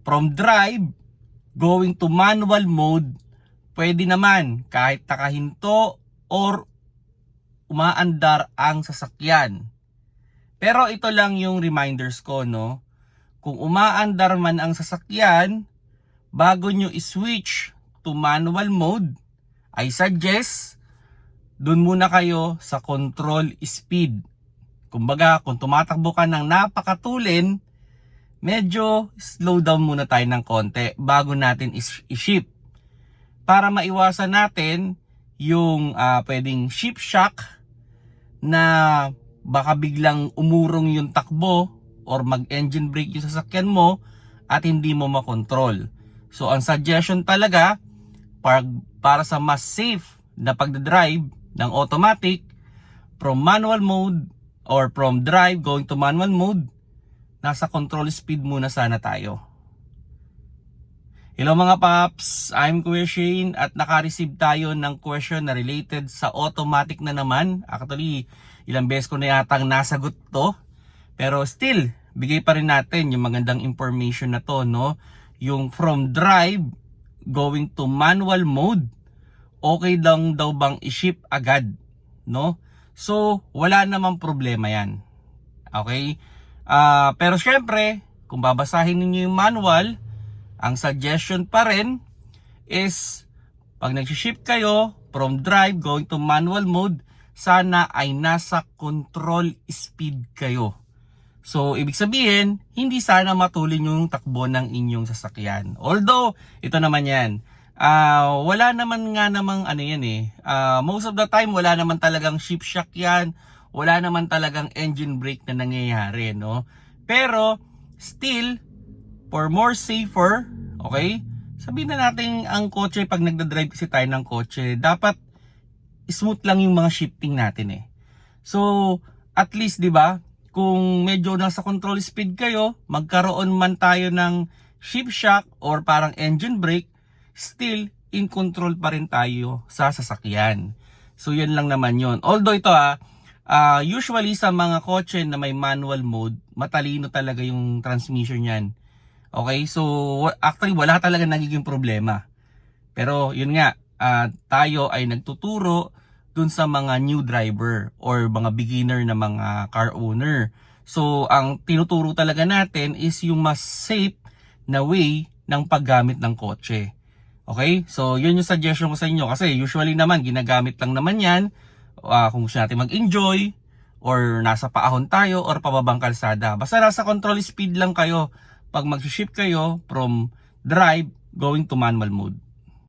from drive going to manual mode, pwede naman kahit nakahinto or umaandar ang sasakyan. Pero ito lang yung reminders ko, no? Kung umaandar man ang sasakyan, bago nyo i-switch to manual mode, I suggest dun muna kayo sa control speed. Kumbaga, kung tumatakbo ka ng napakatulin, medyo slow down muna tayo ng konti bago natin i-shift. Para maiwasan natin yung pwedeng shift shock na baka biglang umurong yung takbo or mag-engine brake yung sasakyan mo at hindi mo makontrol. So, ang suggestion talaga, para sa mas safe na pagdadrive ng automatic, from manual mode or from drive going to manual mode, nasa control speed muna sana tayo. Hello mga paps, I'm Kuya Shane at naka-receive tayo ng question na related sa automatic na naman. Actually, ilang beses ko na yatang nasagot to. Pero still, bigay pa rin natin yung magandang information na to, no? Yung from drive going to manual mode, okay lang daw bang i-shift agad, no? So, wala namang problema yan. Okay? Pero syempre, kung babasahin niyo yung manual, ang suggestion pa rin is pag nag-shift kayo from drive going to manual mode, sana ay nasa control speed kayo. So, ibig sabihin, hindi sana matulin yung takbo ng inyong sasakyan. Although, ito naman yan. Wala naman nga namang ano yan eh. Most of the time, wala naman talagang shift shock yan. Wala naman talagang engine brake na nangyayari, no? Pero, still, for more safer, okay? Sabihin na natin ang kotse, pag nagdadrive kasi tayo ng kotse, dapat smooth lang yung mga shifting natin eh. So, at least, di ba? Kung medyo nasa control speed kayo, magkaroon man tayo ng shift shock or parang engine brake, still in control pa rin tayo sa sasakyan. So yun lang naman yun. Although ito usually sa mga kotse na may manual mode, matalino talaga yung transmission yan. Okay, so actually wala talaga nagiging problema. Pero yun nga, tayo ay nagtuturo dun sa mga new driver or mga beginner na mga car owner. So ang tinuturo talaga natin is yung mas safe na way ng paggamit ng kotse. Okay? So, yun yung suggestion ko sa inyo. Kasi usually naman, ginagamit lang naman yan kung gusto natin mag-enjoy or nasa paahon tayo or pababang kalsada. Basta nasa control speed lang kayo pag mag-shift kayo from drive going to manual mode.